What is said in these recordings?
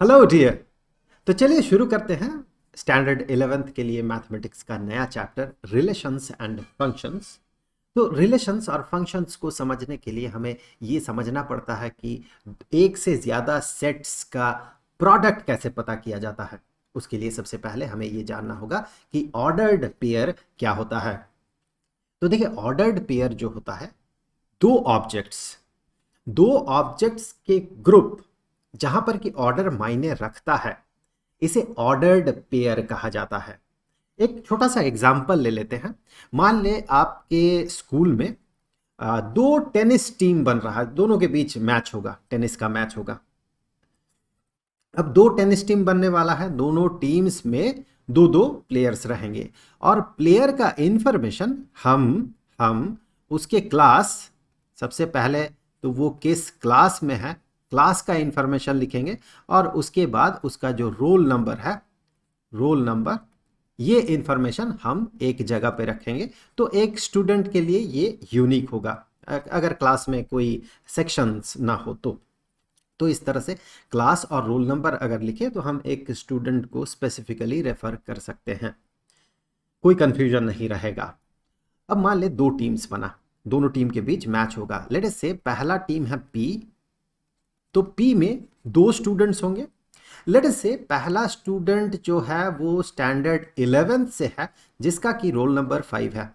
Hello dear. तो चलिए शुरू करते हैं स्टैंडर्ड 11th के लिए मैथमेटिक्स का नया चैप्टर रिलेशंस एंड फंक्शंस। तो रिलेशंस और फंक्शंस को समझने के लिए हमें ये समझना पड़ता है कि एक से ज़्यादा सेट्स का प्रोडक्ट कैसे पता किया जाता है। उसके लिए सबसे पहले हमें ये जानना होगा कि ऑर्डर्ड पेयर क्या होता है। तो देखिए, ऑर्डर्ड पेयर जो होता है, दो ऑब्जेक्ट्स दो ऑब्जेक्ट्स के ग्रुप जहां पर कि ऑर्डर मायने रखता है, इसे ऑर्डर्ड पेयर कहा जाता है। एक छोटा सा एग्जांपल ले लेते हैं। मान ले आपके स्कूल में दो टेनिस टीम बन रहा है, दोनों के बीच मैच होगा, टेनिस का मैच होगा। अब दो टेनिस टीम बनने वाला है, दोनों टीम्स में दो दो प्लेयर्स रहेंगे और प्लेयर का इंफॉर्मेशन हम उसके क्लास, सबसे पहले तो वो किस क्लास में है, क्लास का इंफॉर्मेशन लिखेंगे और उसके बाद उसका जो रोल नंबर है, रोल नंबर, ये इंफॉर्मेशन हम एक जगह पे रखेंगे। तो एक स्टूडेंट के लिए ये यूनिक होगा अगर क्लास में कोई सेक्शंस ना हो तो इस तरह से क्लास और रोल नंबर अगर लिखे तो हम एक स्टूडेंट को स्पेसिफिकली रेफर कर सकते हैं, कोई कंफ्यूजन नहीं रहेगा। अब मान ले दो टीम्स बना, दोनों टीम के बीच मैच होगा। लेट अस से पहला टीम है पी, तो पी में दो स्टूडेंट्स होंगे। लेट अस से पहला स्टूडेंट जो है वो स्टैंडर्ड 11th से है, जिसका कि रोल नंबर 5 है,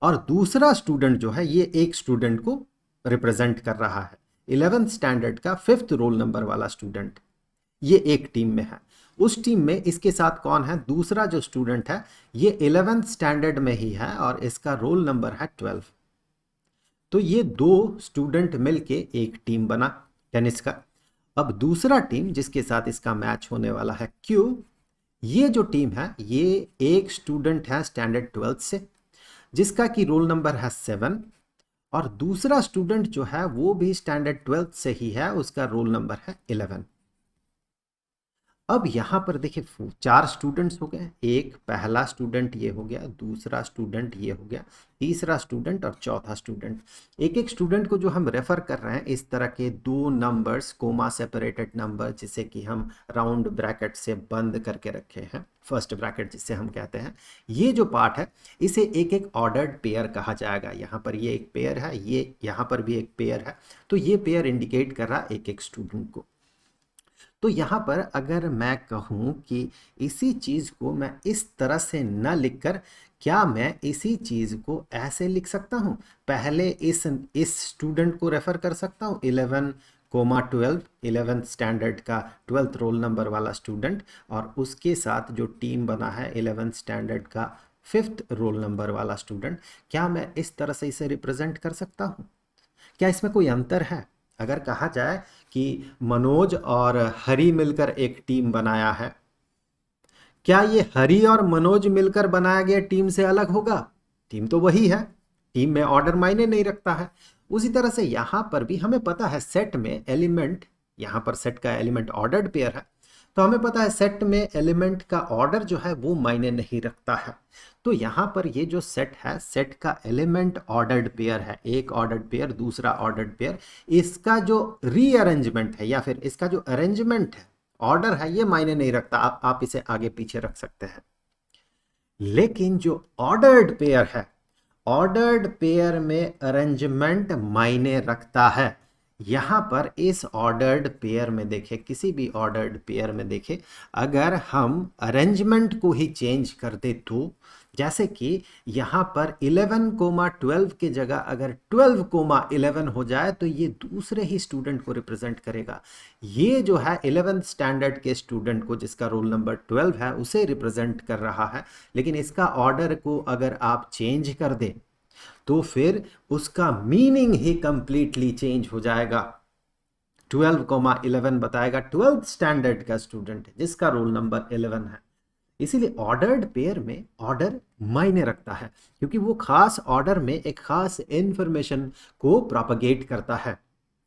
और दूसरा स्टूडेंट जो है ये एक स्टूडेंट को रिप्रेजेंट कर रहा है, 11th स्टैंडर्ड का 5th रोल नंबर वाला स्टूडेंट, ये एक टीम में है। उस टीम में इसके साथ कौन है, दूसरा जो स्टूडेंट है ये 11th स्टैंडर्ड में ही है और इसका रोल नंबर है 12। तो ये दो स्टूडेंट मिलके एक टीम बना टेनिस का। अब दूसरा टीम जिसके साथ इसका मैच होने वाला है क्यू, ये जो टीम है ये एक स्टूडेंट है स्टैंडर्ड 12th से, जिसका कि रोल नंबर है 7, और दूसरा स्टूडेंट जो है वो भी स्टैंडर्ड 12th से ही है, उसका रोल नंबर है 11। अब यहां पर देखिए चार स्टूडेंट्स हो गए, एक पहला स्टूडेंट ये हो गया, दूसरा स्टूडेंट ये हो गया, तीसरा स्टूडेंट और चौथा स्टूडेंट। एक एक स्टूडेंट को जो हम रेफर कर रहे हैं, इस तरह के दो नंबर्स, कोमा सेपरेटेड नंबर, जिसे कि हम राउंड ब्रैकेट से बंद करके रखे हैं, फर्स्ट ब्रैकेट जिसे हम कहते हैं, ये जो पार्ट है इसे एक एक ऑर्डर्ड पेयर कहा जाएगा। यहाँ पर ये एक पेयर है, ये यहाँ पर भी एक पेयर है, तो ये पेयर इंडिकेट कर रहा एक एक स्टूडेंट को। तो यहाँ पर अगर मैं कहूँ कि इसी चीज़ को मैं इस तरह से न लिखकर, क्या मैं इसी चीज़ को ऐसे लिख सकता हूँ, पहले इस स्टूडेंट को रेफर कर सकता हूँ 11, 12, 11th स्टैंडर्ड का 12th रोल नंबर वाला स्टूडेंट, और उसके साथ जो टीम बना है 11th स्टैंडर्ड का 5th रोल नंबर वाला स्टूडेंट, क्या मैं इस तरह से इसे रिप्रेजेंट कर सकता हूँ? क्या इसमें कोई अंतर है? अगर कहा जाए कि मनोज और हरी मिलकर एक टीम बनाया है, क्या ये हरी और मनोज मिलकर बनाया गया टीम से अलग होगा? टीम तो वही है, टीम में ऑर्डर मायने नहीं रखता है। उसी तरह से यहां पर भी हमें पता है सेट में एलिमेंट, यहां पर सेट का एलिमेंट ऑर्डर्ड पेयर है, तो हमें पता है सेट में एलिमेंट का ऑर्डर जो है वो मायने नहीं रखता है। तो यहाँ पर ये जो सेट है, सेट का एलिमेंट ऑर्डर्ड पेयर है, एक ऑर्डर्ड पेयर दूसरा ऑर्डर्ड पेयर, इसका जो रीअरेंजमेंट है या फिर इसका जो अरेंजमेंट है, ऑर्डर है, ये मायने नहीं रखता, आप इसे आगे पीछे रख सकते हैं। लेकिन जो ऑर्डर्ड पेयर है, ऑर्डर्ड पेयर में अरेंजमेंट मायने रखता है। यहां पर इस ऑर्डर्ड पेयर में देखें, किसी भी ऑर्डर्ड पेयर में देखें, अगर हम अरेंजमेंट को ही चेंज कर दे तो, जैसे कि यहां पर 11, 12 के जगह अगर 12, 11 हो जाए तो ये दूसरे ही स्टूडेंट को रिप्रेजेंट करेगा। ये जो है 11th स्टैंडर्ड के स्टूडेंट को, जिसका रोल नंबर 12 है, उसे रिप्रेजेंट कर रहा है। लेकिन इसका ऑर्डर को अगर आप चेंज कर दें तो फिर उसका मीनिंग ही कंप्लीटली चेंज हो जाएगा। 12, 11 बताएगा 12th स्टैंडर्ड का स्टूडेंट जिसका रोल नंबर 11 है। इसीलिए ऑर्डर्ड पेयर में ऑर्डर मायने रखता है, क्योंकि वो खास ऑर्डर में एक खास इंफॉर्मेशन को प्रोपगेट करता है,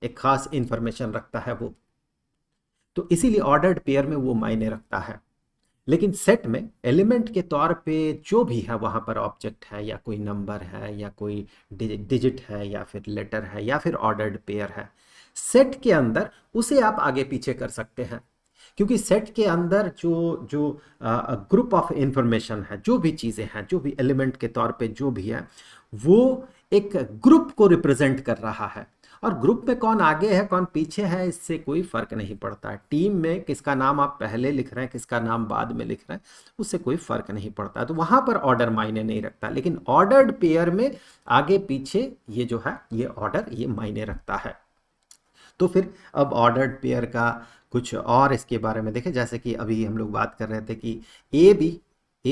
एक खास इंफॉर्मेशन रखता है वो, तो इसीलिए ऑर्डर्ड पेयर में वो मायने रखता है। लेकिन सेट में एलिमेंट के तौर पे जो भी है, वहाँ पर ऑब्जेक्ट है या कोई नंबर है या कोई डिजिट है या फिर लेटर है या फिर ऑर्डर्ड पेयर है, सेट के अंदर उसे आप आगे पीछे कर सकते हैं, क्योंकि सेट के अंदर जो जो ग्रुप ऑफ इंफॉर्मेशन है, जो भी चीज़ें हैं, जो भी एलिमेंट के तौर पे जो भी है, वो एक ग्रुप को रिप्रेजेंट कर रहा है। और ग्रुप में कौन आगे है कौन पीछे है इससे कोई फर्क नहीं पड़ता है। टीम में किसका नाम आप पहले लिख रहे हैं, किसका नाम बाद में लिख रहे हैं, उससे कोई फर्क नहीं पड़ता है। तो वहां पर ऑर्डर मायने नहीं रखता, लेकिन ऑर्डर्ड पेयर में आगे पीछे ये जो है ये ऑर्डर ये मायने रखता है। तो फिर अब ऑर्डर्ड पेयर का कुछ और इसके बारे में देखें। जैसे कि अभी हम लोग बात कर रहे थे कि ए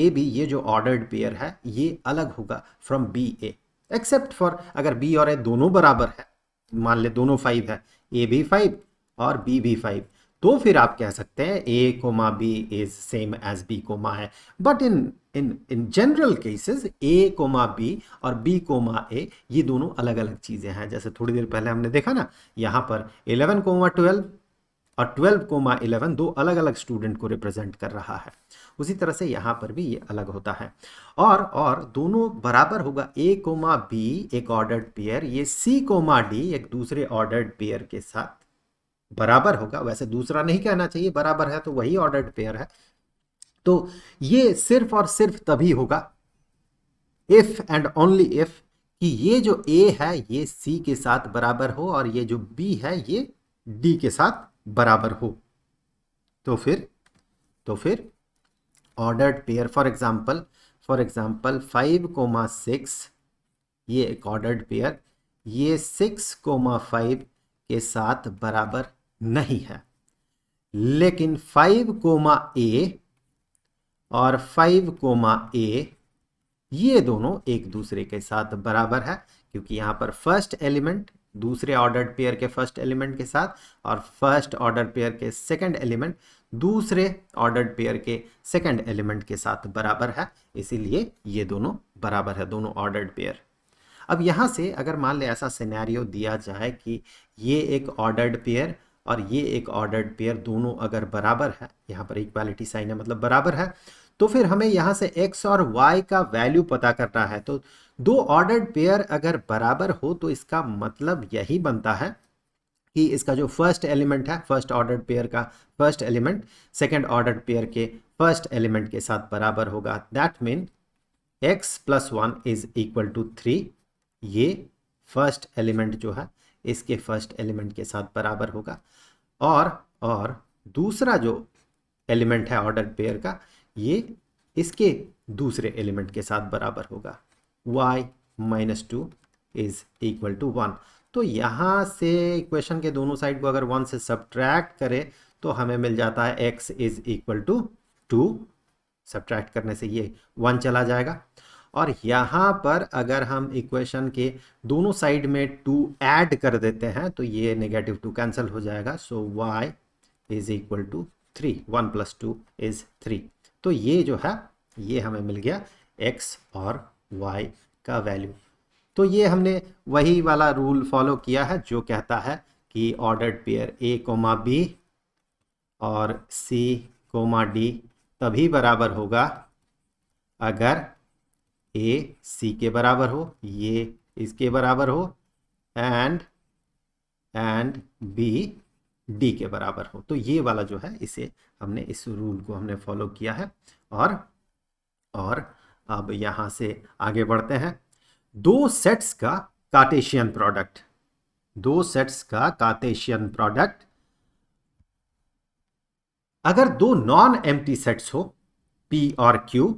बी ये जो ऑर्डर्ड पेयर है ये अलग होगा from B A, except for अगर बी और ए दोनों बराबर है, मान ले दोनों 5 है, ए भी 5 और बी भी 5, तो फिर आप कह सकते हैं A comma B is same as B comma है। But in in in general cases A comma B और बी कोमा ए ये दोनों अलग अलग चीजें हैं। जैसे थोड़ी देर पहले हमने देखा ना, यहाँ पर 11 कोमा 12 और 12 कोमा 11 दो अलग अलग स्टूडेंट को रिप्रेजेंट कर रहा है। उसी तरह से यहाँ पर भी ये अलग होता है। और दोनों बराबर होगा, ए कोमा बी एक ऑर्डर्ड पेयर, ये सी कोमा डी एक दूसरे ऑर्डर्ड पेयर के साथ बराबर होगा। वैसे दूसरा नहीं कहना चाहिए, बराबर है तो वही ऑर्डर्ड पेयर है। तो ये सिर्फ और सिर्फ तभी होगा इफ एंड ओनली इफ कि ये जो ए है ये सी के साथ बराबर हो और ये जो बी है ये डी के साथ बराबर हो। तो फिर ordered pair for example 5 comma 6 ये एक ऑर्डर्ड पेयर, ये 6 कोमा 5 के साथ बराबर नहीं है। लेकिन 5 कोमा ए और 5 कोमा ए ये दोनों एक दूसरे के साथ बराबर है, क्योंकि यहाँ पर फर्स्ट एलिमेंट दूसरे ऑर्डर्ड पेयर के फर्स्ट एलिमेंट के साथ और फर्स्ट ऑर्डर पेयर के सेकंड एलिमेंट दूसरे ऑर्डर्ड पेयर के सेकंड एलिमेंट के साथ बराबर है, इसीलिए ये दोनों बराबर है, दोनों ऑर्डर्ड पेयर। अब यहाँ से अगर मान ले ऐसा सिनेरियो दिया जाए कि ये एक ऑर्डर्ड पेयर और ये एक ऑर्डर्ड पेयर दोनों अगर बराबर है, यहाँ पर इक्वालिटी साइन है मतलब बराबर है, तो फिर हमें यहाँ से x और y का वैल्यू पता करना है। तो दो ऑर्डर्ड पेयर अगर बराबर हो तो इसका मतलब यही बनता है कि इसका जो फर्स्ट एलिमेंट है, फर्स्ट ऑर्डर्ड पेयर का first element second ordered pair के फर्स्ट एलिमेंट के साथ बराबर होगा। That mean x + 1 is equal to 3, ये फर्स्ट एलिमेंट जो है इसके फर्स्ट एलिमेंट के साथ बराबर होगा। और दूसरा जो एलिमेंट है ऑर्डर्ड पेयर का ये इसके दूसरे एलिमेंट के साथ बराबर होगा। y - 2 is equal to 1। तो यहाँ से इक्वेशन के दोनों साइड को अगर 1 से सब्ट्रैक्ट करें तो हमें मिल जाता है x is equal to 2। Subtract करने से ये 1 चला जाएगा। और यहाँ पर अगर हम इक्वेशन के दोनों साइड में 2 ऐड कर देते हैं तो ये -2 कैंसिल हो जाएगा। So y is equal to 3, 1 + 2 is 3। तो ये जो है ये हमें मिल गया x और y का वैल्यू। तो ये हमने वही वाला रूल फॉलो किया है जो कहता है कि ordered pair a comma b और c कोमा d तभी बराबर होगा अगर a c के बराबर हो, ये इसके बराबर हो, एंड b d के बराबर हो। तो ये वाला जो है इसे हमने इस रूल को हमने फॉलो किया है। और अब यहाँ से आगे बढ़ते हैं। दो सेट्स का कार्टेशियन प्रोडक्ट अगर दो नॉन एम्प्टी सेट्स हो P और Q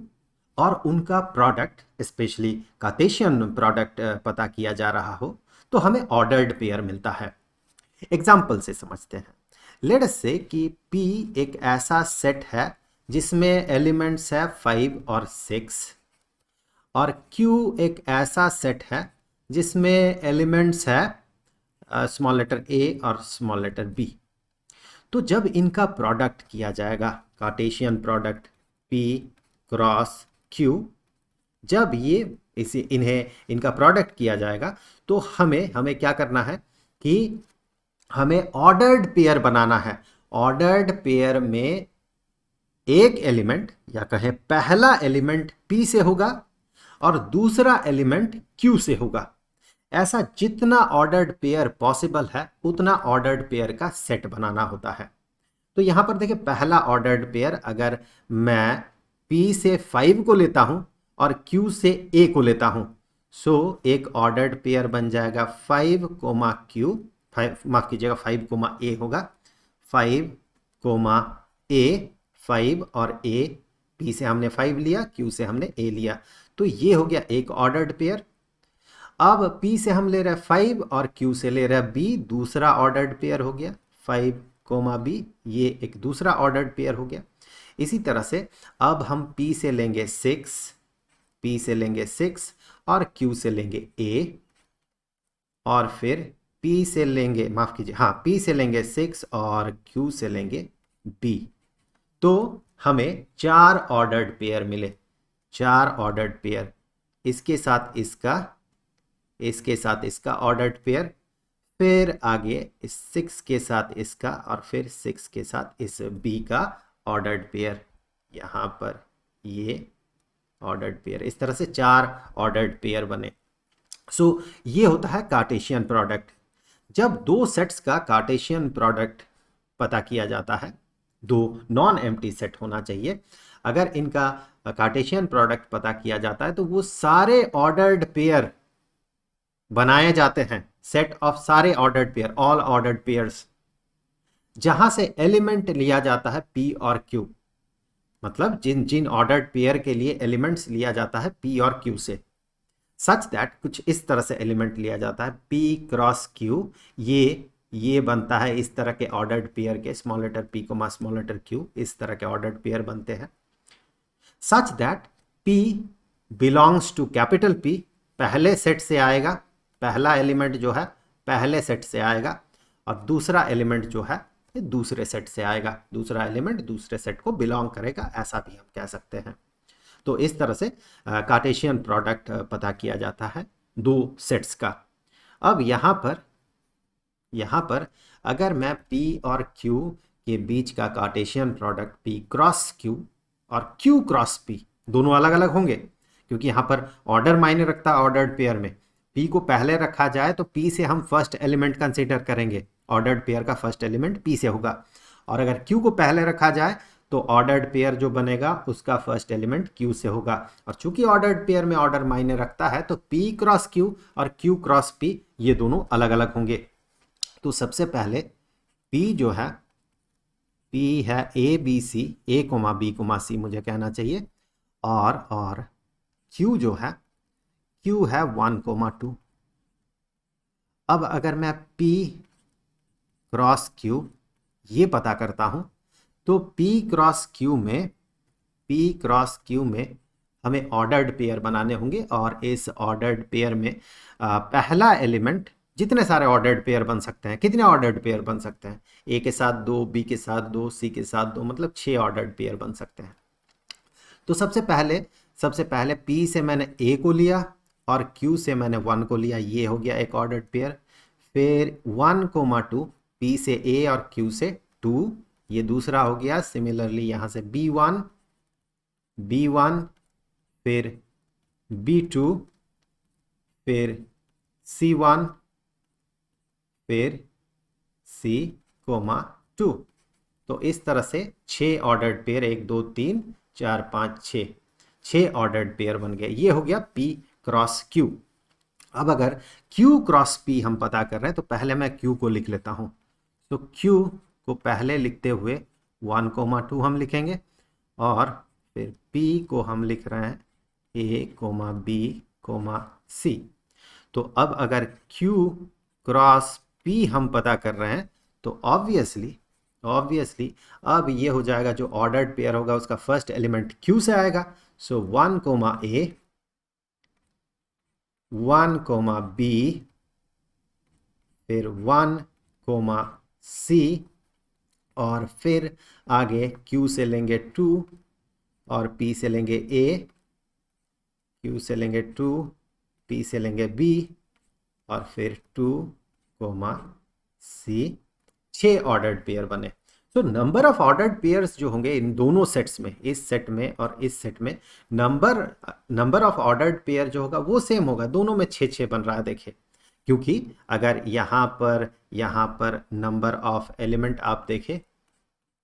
और उनका प्रोडक्ट स्पेशली कार्टेशियन प्रोडक्ट पता किया जा रहा हो तो हमें ऑर्डर्ड पेयर मिलता है। एग्जाम्पल से समझते हैं। लेट अस से कि P एक ऐसा सेट है जिसमें एलिमेंट्स है 5 और 6 और Q एक ऐसा सेट है जिसमें एलिमेंट्स है स्मॉल लेटर a और स्मॉल लेटर b। तो जब इनका प्रोडक्ट किया जाएगा, Cartesian product P cross Q, जब ये इनका प्रोडक्ट किया जाएगा तो हमें क्या करना है कि हमें ऑर्डर्ड पेयर बनाना है। ऑर्डर्ड पेयर में एक एलिमेंट या कहें पहला एलिमेंट P से होगा और दूसरा एलिमेंट Q से होगा। ऐसा जितना ऑर्डर्ड पेयर पॉसिबल है उतना ऑर्डर्ड पेयर का सेट बनाना होता है। तो यहां पर देखिए, पहला ऑर्डर्ड पेयर अगर मैं P से 5 को लेता हूं और Q से A को लेता हूं, सो एक ऑर्डर्ड पेयर बन जाएगा 5 कोमा Q, 5 माफ कीजिएगा 5 कोमा A होगा, 5 कोमा A, 5 और A, P से हमने 5 लिया, Q से हमने A लिया, तो ये हो गया एक ऑर्डर्ड पेयर। अब P से हम ले रहे हैं 5 और Q से ले रहे हैं B, दूसरा ऑर्डर्ड पेयर हो गया 5 कोमा B, ये एक दूसरा ऑर्डर्ड पेयर हो गया। इसी तरह से अब हम P से लेंगे 6, P से लेंगे 6 और Q से लेंगे A, और फिर P से लेंगे, माफ कीजिए, हाँ, P से लेंगे 6 और Q से लेंगे B। तो हमें 4 ऑर्डर्ड पेयर मिले, 4 ऑर्डर्ड पेयर, इसके साथ इसका, इसके साथ इसका ऑर्डर्ड पेयर, फिर आगे इस 6 के साथ इसका, और फिर 6 के साथ इस B का ऑर्डर्ड पेयर, यहाँ पर ये ऑर्डर्ड पेयर, इस तरह से 4 ऑर्डर्ड पेयर बने। सो ये होता है कार्टेशियन प्रोडक्ट। जब दो सेट्स का कार्टेशियन प्रोडक्ट पता किया जाता है, दो नॉन एम्प्टी सेट होना चाहिए, अगर इनका कार्टेशियन प्रोडक्ट पता किया जाता है तो वो सारे ऑर्डर्ड पेयर बनाए जाते हैं, सेट ऑफ सारे ordered pair, all ordered pairs, जहां से एलिमेंट लिया जाता है P और Q, मतलब जिन जिन ऑर्डर्ड पेयर के लिए एलिमेंट्स लिया जाता है P और Q से, सच दैट कुछ इस तरह से एलिमेंट लिया जाता है P क्रॉस Q, ये बनता है इस तरह के ऑर्डर्ड पेयर के, small letter P comma small letter Q, इस तरह के ऑर्डर्ड पेयर बनते हैं, such that P belongs to capital P, पहले सेट से आएगा, पहला एलिमेंट जो है पहले सेट से आएगा, और दूसरा एलिमेंट जो है दूसरे सेट से आएगा, दूसरा एलिमेंट दूसरे सेट को बिलोंग करेगा, ऐसा भी हम कह सकते हैं। तो इस तरह से कार्टेशियन प्रोडक्ट पता किया जाता है दो सेट्स का। अब यहाँ पर अगर मैं P और Q के बीच का Cartesian product P cross Q और Q क्रॉस P, दोनों अलग अलग होंगे, क्योंकि यहाँ पर ऑर्डर मायने रखता है ऑर्डर्ड पेयर में। P को पहले रखा जाए तो P से हम फर्स्ट एलिमेंट कंसीडर करेंगे, ऑर्डर्ड पेयर का फर्स्ट एलिमेंट P से होगा, और अगर Q को पहले रखा जाए तो ऑर्डर्ड पेयर जो बनेगा उसका फर्स्ट एलिमेंट Q से होगा। और चूंकि ऑर्डर्ड पेयर में ऑर्डर मायने रखता है तो P क्रॉस Q और Q क्रॉस P ये दोनों अलग अलग होंगे। तो सबसे पहले P जो है, P है A B C, A comma B comma C मुझे कहना चाहिए, और Q जो है, Q है 1 कोमा 2। अब अगर मैं P क्रॉस Q ये पता करता हूं तो P क्रॉस Q में हमें ऑर्डर्ड पेयर बनाने होंगे, और इस ऑर्डर्ड पेयर में पहला एलिमेंट, जितने सारे ऑर्डर्ड पेयर बन सकते हैं, कितने ऑर्डर्ड पेयर बन सकते हैं, A के साथ 2, B के साथ 2, C के साथ 2, मतलब 6 ऑर्डर्ड पेयर बन सकते हैं। तो सबसे पहले P से मैंने A को लिया और Q से मैंने 1 को लिया, ये हो गया एक ऑर्डर्ड पेयर। फिर 1 कोमा 2, P से A और Q से 2, ये दूसरा हो गया। सिमिलरली यहाँ से B1, फिर B2, फिर C1, फिर C कोमा 2। तो इस तरह से 6 ऑर्डर्ड पेयर, 1 2 3 4 5 6 ऑर्डर्ड पेयर बन गए। ये हो गया P क्रॉस Q। अब अगर Q क्रॉस P हम पता कर रहे हैं तो पहले मैं Q को लिख लेता हूं। तो Q को पहले लिखते हुए 1 कोमा 2 हम लिखेंगे, और फिर P को हम लिख रहे हैं A comma B comma C। तो अब अगर Q क्रॉस P हम पता कर रहे हैं तो ऑब्वियसली अब ये हो जाएगा, जो ऑर्डर्ड पेयर होगा उसका फर्स्ट एलिमेंट Q से आएगा। सो 1 कोमा A, 1 कोमा B, फिर 1 कोमा C, और फिर आगे Q से लेंगे 2 और P से लेंगे A, Q से लेंगे 2, P से लेंगे B, और फिर 2 कोमा C। 6 ऑर्डर्ड पेयर बने। तो नंबर ऑफ ऑर्डर्ड पेयर्स जो होंगे इन दोनों सेट्स में, इस सेट में और इस सेट में, नंबर ऑफ ऑर्डर्ड पेयर जो होगा वो सेम होगा, दोनों में 6 6 बन रहा है। देखिए क्योंकि अगर यहाँ पर नंबर ऑफ एलिमेंट आप देखें,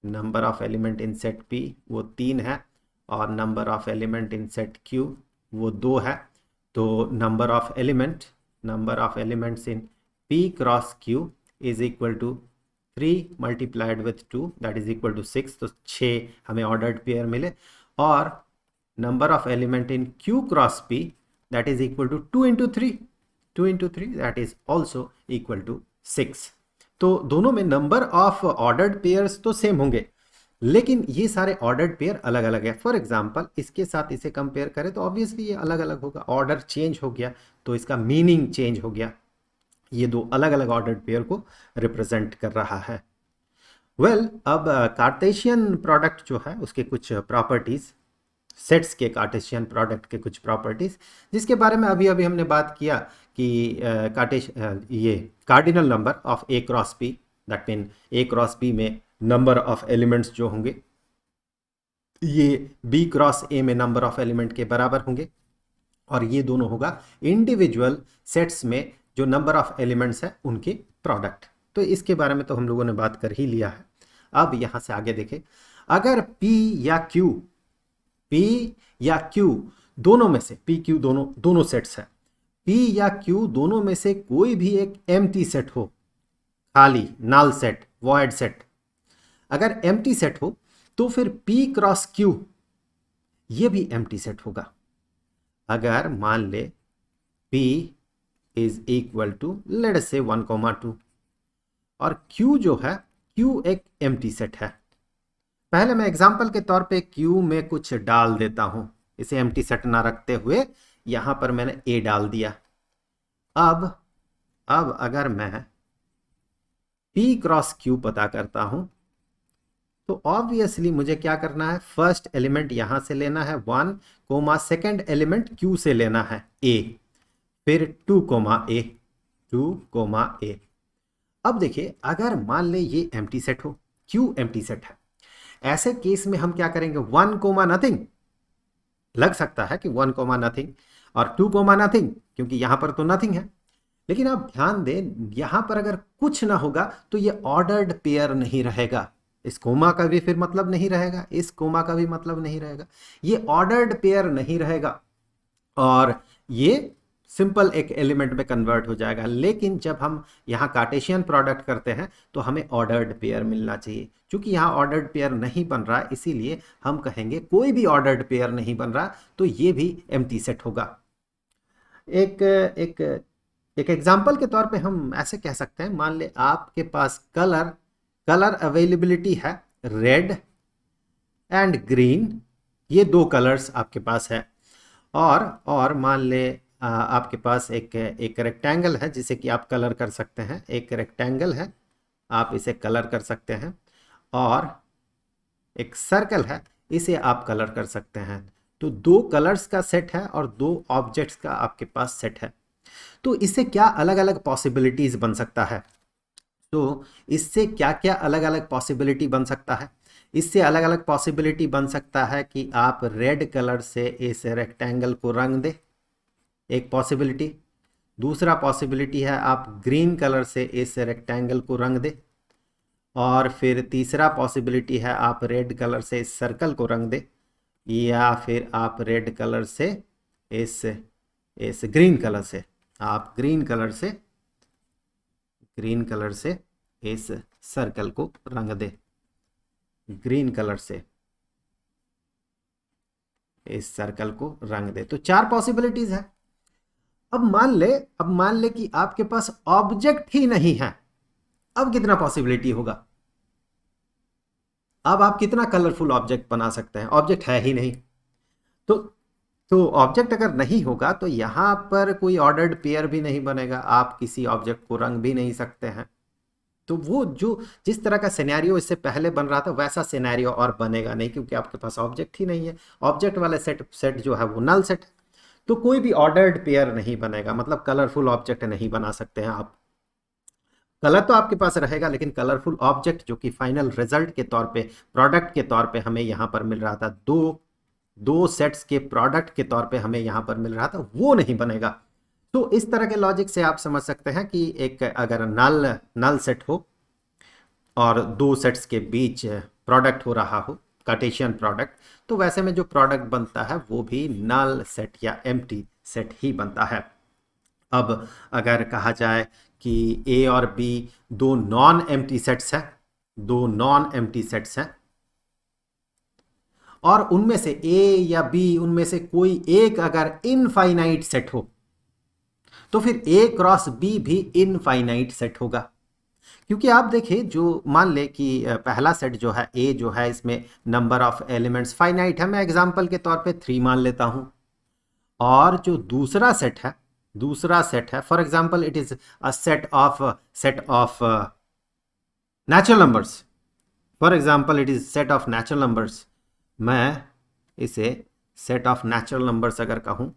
number of element in set P वो 3 है और number of element in set Q वो 2 है। तो number of elements in P cross Q is equal to 3 multiplied with 2 that is equal to 6। तो 6 हमें ऑर्डर्ड पेयर मिले। और number of element in Q cross P that is equal to 2 into 3 that is also equal to 6। तो दोनों में number of ordered pairs तो same होंगे, लेकिन ये सारे ऑर्डर्ड पेयर अलग अलग है। फॉर एग्जांपल इसके साथ इसे कंपेयर करें तो ऑब्वियसली ये अलग अलग होगा, ऑर्डर चेंज हो गया तो इसका मीनिंग चेंज हो गया। ये दो अलग अलग ऑर्डर्ड पेयर को रिप्रेजेंट कर रहा है। अब कार्टेशियन प्रोडक्ट जो है उसके कुछ प्रॉपर्टीज, सेट्स के कार्टेशियन प्रोडक्ट के कुछ प्रॉपर्टीज, जिसके बारे में अभी अभी हमने बात किया कि ये cardinal number of A cross B, that mean A cross B में नंबर ऑफ एलिमेंट्स जो होंगे ये B क्रॉस A में नंबर ऑफ एलिमेंट के बराबर होंगे, और ये दोनों होगा इंडिविजुअल सेट्स में जो नंबर ऑफ एलिमेंट्स है उनके प्रोडक्ट। तो इसके बारे में तो हम लोगों ने बात कर ही लिया है। अब यहां से आगे देखें, अगर P या Q दोनों में से, P Q दोनों सेट्स है, P या Q दोनों में से कोई भी एक एम्प्टी सेट हो, खाली नल सेट, वॉइड सेट, अगर एम्प्टी सेट हो तो फिर P क्रॉस Q ये भी एम्प्टी सेट होगा। अगर मान ले P is equal to let us say 1,2 और Q जो है, Q एक एम्प्टी सेट है। पहले मैं एग्जांपल के तौर पे Q में कुछ डाल देता हूं, इसे एम्प्टी सेट ना रखते हुए यहां पर मैंने A डाल दिया। अब अगर मैं P क्रॉस Q पता करता हूं तो ऑब्वियसली मुझे क्या करना है, फर्स्ट एलिमेंट यहां से लेना है 1, सेकेंड एलिमेंट Q से लेना है A, फिर 2, A। अब देखिए अगर मान ले ये एम्प्टी सेट हो, Q एम्प्टी सेट है, ऐसे केस में हम क्या करेंगे, 1, नथिंग लग सकता है कि 1, नथिंग और 2, नथिंग, क्योंकि यहां पर तो नथिंग है। लेकिन आप ध्यान दें यहां पर अगर कुछ ना होगा तो ये ऑर्डर्ड पेयर नहीं रहेगा, इस कोमा का भी फिर मतलब नहीं रहेगा, इस कोमा का भी मतलब नहीं रहेगा, ये ऑर्डर्ड पेयर नहीं रहेगा और ये सिंपल एक एलिमेंट में कन्वर्ट हो जाएगा। लेकिन जब हम यहाँ कार्टेशियन प्रोडक्ट करते हैं तो हमें ऑर्डर्ड पेयर मिलना चाहिए। क्योंकि यहाँ ऑर्डर्ड पेयर नहीं बन रहा, इसीलिए हम कहेंगे कोई भी ऑर्डर्ड पेयर नहीं बन रहा, तो ये भी एम्प्टी सेट होगा। एक एग्जाम्पल के तौर पे हम ऐसे कह सकते हैं, मान ले आपके पास कलर अवेलेबिलिटी है रेड एंड ग्रीन, ये दो कलर्स आपके पास है। और मान ले आपके पास एक रेक्टेंगल है जिसे कि आप कलर कर सकते हैं, एक रेक्टेंगल है आप इसे कलर कर सकते हैं, और एक सर्कल है इसे आप कलर कर सकते हैं। तो दो कलर्स का सेट है और दो ऑब्जेक्ट्स का आपके पास सेट है। तो इससे क्या अलग अलग पॉसिबिलिटीज बन सकता है, तो इससे क्या क्या अलग अलग पॉसिबिलिटी बन सकता है, इससे अलग अलग पॉसिबिलिटी बन सकता है कि आप रेड कलर से इस रेक्टेंगल को रंग दे, एक पॉसिबिलिटी। दूसरा पॉसिबिलिटी है आप ग्रीन कलर से इस रेक्टेंगल को रंग दे, और फिर तीसरा पॉसिबिलिटी है आप रेड कलर से इस सर्कल को रंग दे, या फिर आप रेड कलर से इस ग्रीन कलर से, आप ग्रीन कलर से इस सर्कल को रंग दे, ग्रीन कलर से इस सर्कल को रंग दे। तो 4 पॉसिबिलिटीज है। अब मान ले कि आपके पास ऑब्जेक्ट ही नहीं है, अब कितना पॉसिबिलिटी होगा, अब आप कितना कलरफुल ऑब्जेक्ट बना सकते हैं, ऑब्जेक्ट है ही नहीं। तो ऑब्जेक्ट अगर नहीं होगा तो यहां पर कोई ऑर्डर्ड पेयर भी नहीं बनेगा, आप किसी ऑब्जेक्ट को रंग भी नहीं सकते हैं। तो वो जो जिस तरह का सिनेरियो इससे पहले बन रहा था वैसा सिनेरियो और बनेगा नहीं, क्योंकि आपके पास ऑब्जेक्ट ही नहीं है। ऑब्जेक्ट वाला सेट जो है वो नल सेट है, तो कोई भी ऑर्डर्ड पेयर नहीं बनेगा, मतलब कलरफुल ऑब्जेक्ट नहीं बना सकते हैं आप। कलर तो आपके पास रहेगा, लेकिन कलरफुल ऑब्जेक्ट जो कि फाइनल रिजल्ट के तौर पे, प्रोडक्ट के तौर पे हमें यहाँ पर मिल रहा था, दो सेट्स के प्रोडक्ट के तौर पे हमें यहाँ पर मिल रहा था, वो नहीं बनेगा। तो इस तरह के लॉजिक से आप समझ सकते हैं कि एक अगर नल नल सेट हो और दो सेट्स के बीच प्रोडक्ट हो रहा हो, कार्टेशियन प्रोडक्ट, तो वैसे में जो प्रोडक्ट बनता है वो भी नल सेट या एम्प्टी सेट ही बनता है। अब अगर कहा जाए कि ए और बी दो नॉन एम्प्टी सेट्स हैं, दो नॉन एम्प्टी सेट्स हैं, और उनमें से ए या बी उनमें से कोई एक अगर इनफाइनाइट सेट हो, तो फिर ए क्रॉस बी भी इनफाइनाइट सेट होगा। क्योंकि आप देखिए, जो मान ले कि पहला सेट जो है ए जो है, इसमें नंबर ऑफ एलिमेंट्स फाइनाइट है, मैं एग्जांपल के तौर पे 3 मान लेता हूं। और जो दूसरा सेट है for example it is a set of natural numbers, for example it is set of natural numbers. मैं इसे सेट ऑफ नेचुरल नंबर्स अगर कहूं,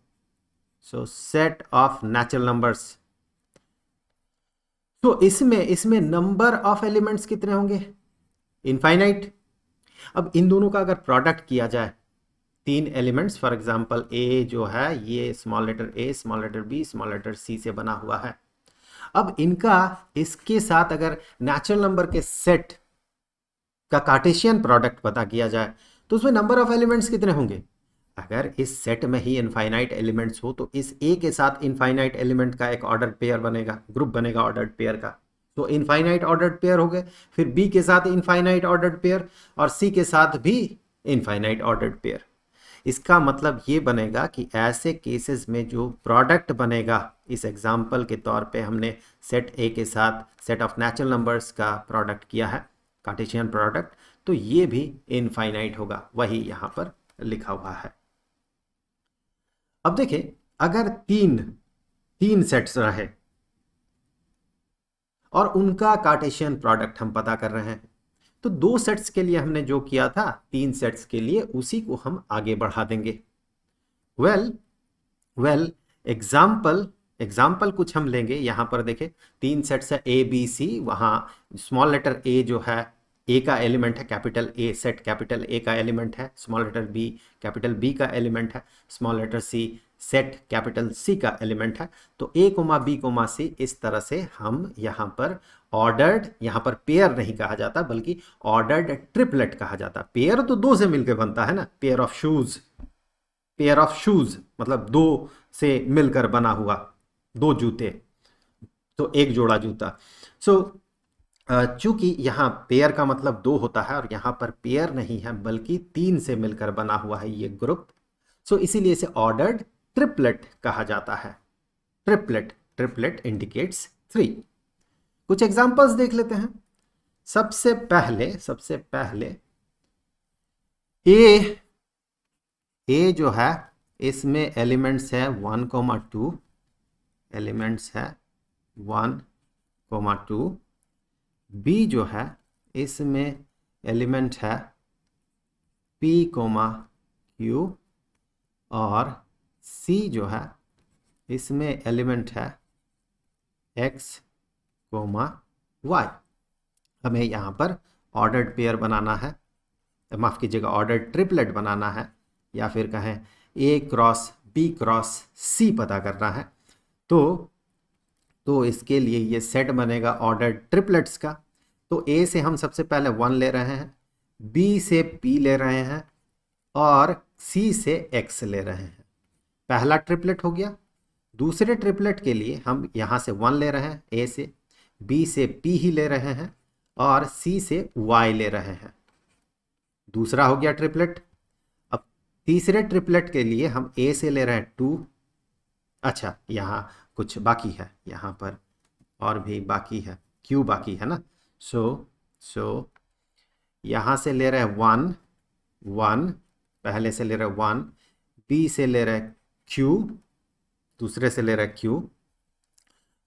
सो सेट ऑफ नेचुरल नंबर्स, तो इसमें इसमें नंबर ऑफ एलिमेंट्स कितने होंगे? इनफाइनाइट। अब इन दोनों का अगर प्रोडक्ट किया जाए, 3 एलिमेंट्स फॉर एग्जांपल ए जो है ये small letter a, small letter b, small letter c से बना हुआ है। अब इनका इसके साथ अगर नेचुरल नंबर के सेट का कार्टेशियन प्रोडक्ट पता किया जाए, तो उसमें नंबर ऑफ एलिमेंट्स कितने होंगे? अगर इस सेट में ही इनफाइनाइट एलिमेंट्स हो तो इस ए के साथ इनफाइनाइट एलिमेंट का एक ऑर्डर्ड पेयर बनेगा, ग्रुप बनेगा ऑर्डर्ड पेयर का, तो इनफाइनाइट ऑर्डर्ड पेयर हो गए। फिर बी के साथ इनफाइनाइट ऑर्डर्ड पेयर और सी के साथ भी इनफाइनाइट ऑर्डर्ड पेयर। इसका मतलब ये बनेगा कि ऐसे केसेस में जो प्रोडक्ट बनेगा, इस एग्जाम्पल के तौर पे हमने सेट ए के साथ सेट ऑफ नेचुरल नंबर्स का प्रोडक्ट किया है, कार्टेशियन प्रोडक्ट, तो ये भी इनफाइनाइट होगा, वही यहाँ पर लिखा हुआ है। अब देखिए, अगर तीन तीन सेट्स रहे और उनका कार्टेशियन प्रोडक्ट हम पता कर रहे हैं, तो 2 सेट्स के लिए हमने जो किया था 3 सेट्स के लिए उसी को हम आगे बढ़ा देंगे। वेल एग्जाम्पल कुछ हम लेंगे। यहां पर देखें 3 सेट्स है ए बी सी, वहां स्मॉल लेटर ए जो है ए का एलिमेंट है, capital A set capital A का एलिमेंट है, small letter B capital B का एलिमेंट है, small letter C set capital C का एलिमेंट है। तो A comma B comma C, इस तरह से हम यहाँ पर ऑर्डर्ड, यहाँ पर पेयर नहीं कहा जाता बल्कि ऑर्डर्ड ट्रिपलेट कहा जाता। पेयर तो 2 से मिलकर बनता है ना, पेयर ऑफ शूज मतलब 2 से मिलकर बना हुआ 2 जूते, तो एक जोड़ा जूता। सो चूंकि यहाँ पेयर का मतलब 2 होता है और यहाँ पर पेयर नहीं है बल्कि 3 से मिलकर बना हुआ है ये ग्रुप, सो इसीलिए इसे ऑर्डर्ड ट्रिपलेट कहा जाता है। Triplet indicates 3। कुछ एग्जांपल्स देख लेते हैं। सबसे पहले ए जो है इसमें एलिमेंट्स है 1,2, एलिमेंट्स है 1,2। बी जो है इसमें एलिमेंट है p, q, और सी जो है इसमें एलिमेंट है x, y। हमें यहाँ पर ऑर्डर्ड पेयर बनाना है, माफ़ कीजिएगा ऑर्डर्ड ट्रिपलेट बनाना है, या फिर कहें ए क्रॉस बी क्रॉस सी पता करना है। तो इसके लिए ये सेट बनेगा ऑर्डर्ड ट्रिपलेट्स का। तो ए से हम सबसे पहले 1 ले रहे हैं, बी से p ले रहे हैं और सी से x ले रहे हैं। पहला ट्रिपलेट हो गया। दूसरे ट्रिपलेट के लिए हम यहाँ से 1 ले रहे हैं ए से, बी से p ही ले रहे हैं और सी से y ले रहे हैं। दूसरा हो गया ट्रिपलेट। अब तीसरे ट्रिपलेट के लिए हम ए से ले रहे हैं 2। अच्छा, यहाँ कुछ बाकी है, यहाँ पर और भी बाकी है, क्यू बाकी है ना। सो यहाँ से ले रहे हैं 1, पहले से ले रहे हैं 1, बी से ले रहे हैं क्यू, दूसरे से ले रहे हैं क्यू,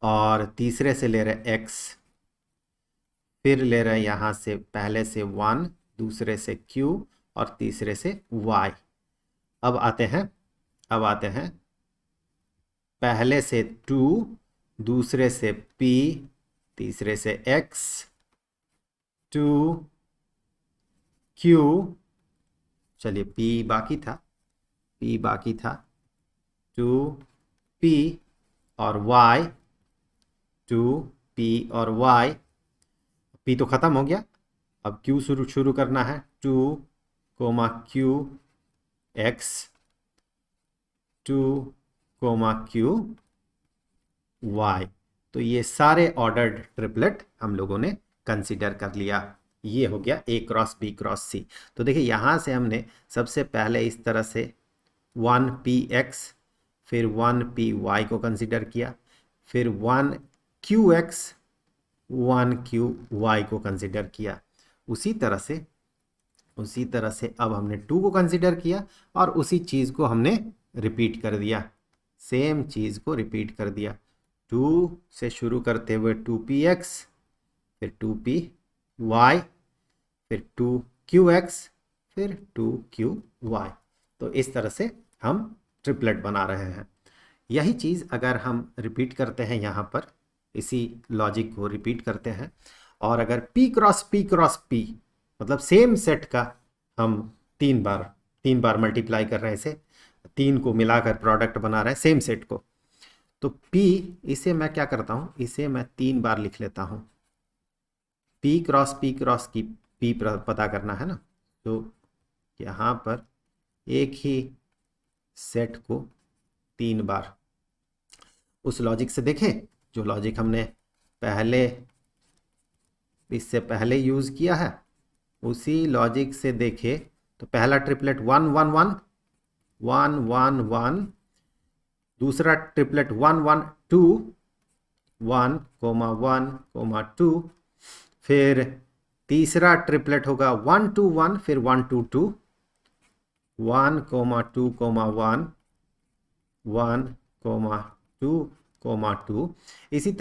और तीसरे से ले रहे हैं एक्स, फिर ले रहे हैं यहाँ से पहले से 1, दूसरे से क्यू और तीसरे से वाई। अब आते हैं पहले से 2, दूसरे से p, तीसरे से x, 2 q, चलिए p बाकी था, 2 p और y, 2p और y, p तो खत्म हो गया, अब q शुरू करना है, 2 q x, 2 q y। तो ये सारे ऑर्डर्ड ट्रिपलेट हम लोगों ने कंसीडर कर लिया। ये हो गया a cross b cross c। तो देखिए यहाँ से हमने सबसे पहले इस तरह से 1px, फिर 1py को कंसीडर किया, फिर 1qx, 1qy को कंसीडर किया। उसी तरह से अब हमने 2 को कंसीडर किया और उसी चीज़ को हमने रिपीट कर दिया, सेम चीज़ को रिपीट कर दिया। 2 से शुरू करते हुए 2px, फिर 2py, फिर 2qx, फिर 2qy। तो इस तरह से हम ट्रिपलेट बना रहे हैं। यही चीज़ अगर हम रिपीट करते हैं यहाँ पर, इसी लॉजिक को रिपीट करते हैं, और अगर p क्रॉस p मतलब सेम सेट का हम 3 बार मल्टीप्लाई कर रहे हैं, इसे 3 को मिलाकर प्रोडक्ट बना रहे हैं सेम सेट को, तो p, इसे मैं क्या करता हूँ, इसे मैं 3 बार लिख लेता हूँ। p क्रॉस की p पता करना है ना, तो यहाँ पर एक ही सेट को 3 बार, उस लॉजिक से देखें जो लॉजिक हमने इससे पहले यूज़ किया है, उसी लॉजिक से देखें तो पहला ट्रिपलेट 1 1 1 1 1 1, दूसरा ट्रिपलेट 1 1 2 1 1 2, फिर तीसरा ट्रिपलेट होगा 1 2 1, फिर 1 2 2, 1 2 1 1 2 2। इसी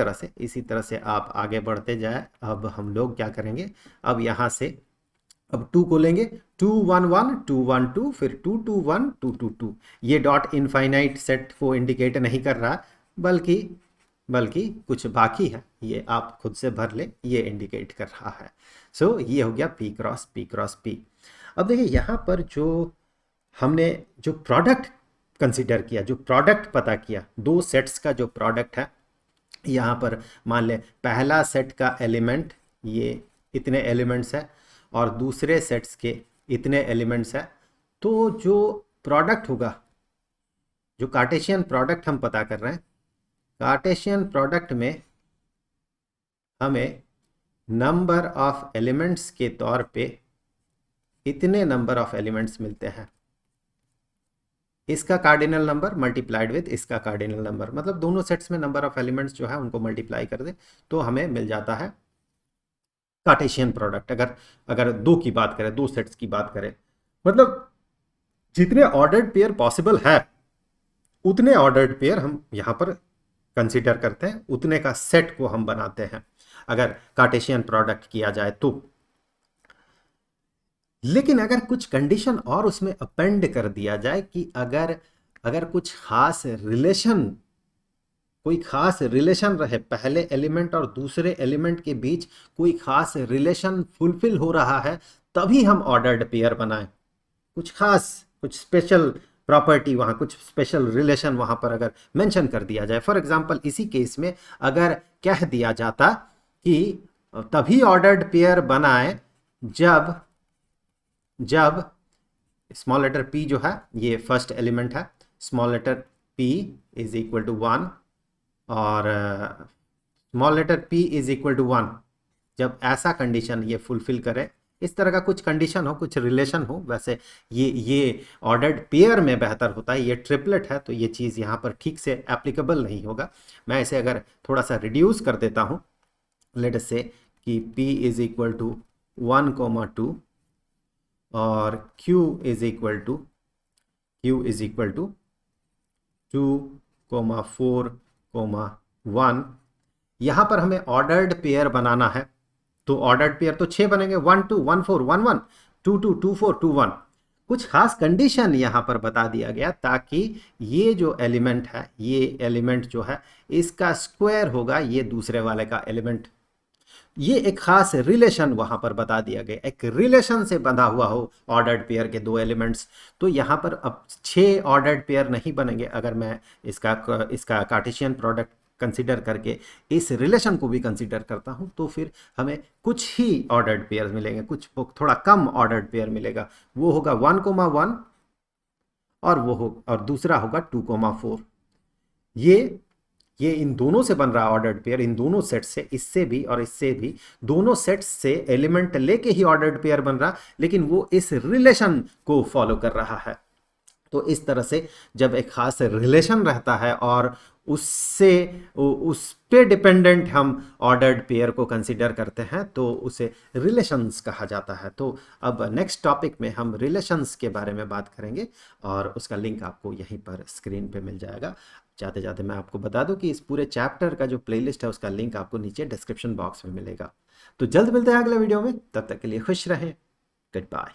तरह से आप आगे बढ़ते जाए। अब हम लोग क्या करेंगे, अब यहाँ से अब 2 को लेंगे, 2 1 1 2 1 2, फिर 2 2 1 2 2 2। ये डॉट इनफाइनाइट सेट को इंडिकेट नहीं कर रहा, बल्कि कुछ बाकी है, ये आप खुद से भर ले, ये इंडिकेट कर रहा है। सो ये हो गया p क्रॉस p। अब देखिए यहाँ पर जो हमने जो प्रोडक्ट कंसीडर किया, जो प्रोडक्ट पता किया, 2 सेट्स का जो प्रोडक्ट है, यहाँ पर मान ले पहला सेट का एलिमेंट ये इतने एलिमेंट्स है और दूसरे सेट्स के इतने एलिमेंट्स है, तो जो प्रोडक्ट होगा, जो कार्टेशियन प्रोडक्ट हम पता कर रहे हैं, कार्टेशियन प्रोडक्ट में हमें नंबर ऑफ एलिमेंट्स के तौर पे इतने नंबर ऑफ एलिमेंट्स मिलते हैं, इसका कार्डिनल नंबर मल्टीप्लाइड विद इसका कार्डिनल नंबर, मतलब दोनों सेट्स में नंबर ऑफ एलिमेंट्स जो है उनको मल्टीप्लाई कर दे तो हमें मिल जाता है कार्टेशियन प्रोडक्ट। अगर 2 की बात करें, 2 सेट्स की बात करें, मतलब जितने ऑर्डर्ड पेयर पॉसिबल है उतने ऑर्डर्ड पेयर हम यहाँ पर कंसीडर करते हैं, उतने का सेट को हम बनाते हैं अगर कार्टेशियन प्रोडक्ट किया जाए तो। लेकिन अगर कुछ कंडीशन और उसमें अपेंड कर दिया जाए कि अगर कुछ खास रिलेशन, कोई खास रिलेशन रहे, पहले एलिमेंट और दूसरे एलिमेंट के बीच कोई खास रिलेशन फुलफिल हो रहा है, तभी हम ऑर्डर्ड पेयर बनाएं। कुछ खास, कुछ स्पेशल प्रॉपर्टी वहाँ, कुछ स्पेशल रिलेशन वहाँ पर अगर मेंशन कर दिया जाए। फॉर एग्जांपल इसी केस में अगर कह दिया जाता कि तभी ऑर्डर्ड पेयर बनाएं जब स्मॉल लेटर p जो है ये फर्स्ट एलिमेंट है, small letter p is equal to 1 और small letter p is equal to 1, जब ऐसा कंडीशन ये फुलफिल करे, इस तरह का कुछ कंडीशन हो, कुछ रिलेशन हो। वैसे ये ऑर्डर्ड पेयर में बेहतर होता है, ये ट्रिपलेट है तो ये चीज़ यहाँ पर ठीक से एप्लीकेबल नहीं होगा। मैं इसे अगर थोड़ा सा रिड्यूस कर देता हूँ, लेट अस से कि p इज इक्वल टू 1 2 और q इज इक्वल टू 2 4 1। यहाँ पर हमें ऑर्डर्ड पेयर बनाना है, तो ऑर्डर्ड पेयर तो 6 बनेंगे, 1 2 1 4 1 1, 2 2 2 4 2 1। कुछ खास कंडीशन यहाँ पर बता दिया गया ताकि ये जो एलिमेंट है, ये एलिमेंट जो है इसका स्क्वायर होगा ये दूसरे वाले का एलिमेंट। ये एक खास रिलेशन वहां पर बता दिया गया, एक रिलेशन से बंधा हुआ हो ऑर्डर्ड पेयर के दो एलिमेंट्स। तो यहाँ पर अब 6 ऑर्डर्ड पेयर नहीं बनेंगे अगर मैं इसका इसका कार्टेशियन प्रोडक्ट कंसीडर करके इस रिलेशन को भी कंसीडर करता हूँ, तो फिर हमें कुछ ही ऑर्डर्ड पेयर मिलेंगे, कुछ थोड़ा कम ऑर्डर्ड पेयर मिलेगा। वो होगा 1,1 और और दूसरा होगा 2,4। ये इन दोनों से बन रहा ऑर्डर्ड पेयर, इन दोनों सेट से, इससे भी और इससे भी, दोनों सेट्स से एलिमेंट लेके ही ऑर्डर्ड पेयर बन रहा, लेकिन वो इस रिलेशन को फॉलो कर रहा है। तो इस तरह से जब एक खास रिलेशन रहता है और उससे उस पे डिपेंडेंट हम ऑर्डर्ड पेयर को कंसीडर करते हैं तो उसे रिलेशंस कहा जाता है। तो अब नेक्स्ट टॉपिक में हम रिलेशंस के बारे में बात करेंगे और उसका लिंक आपको यहीं पर स्क्रीन पे मिल जाएगा। जाते जाते मैं आपको बता दूं कि इस पूरे चैप्टर का जो प्लेलिस्ट है उसका लिंक आपको नीचे डिस्क्रिप्शन बॉक्स में मिलेगा। तो जल्द मिलते हैं अगले वीडियो में, तब तक के लिए खुश रहें, गुड बाय।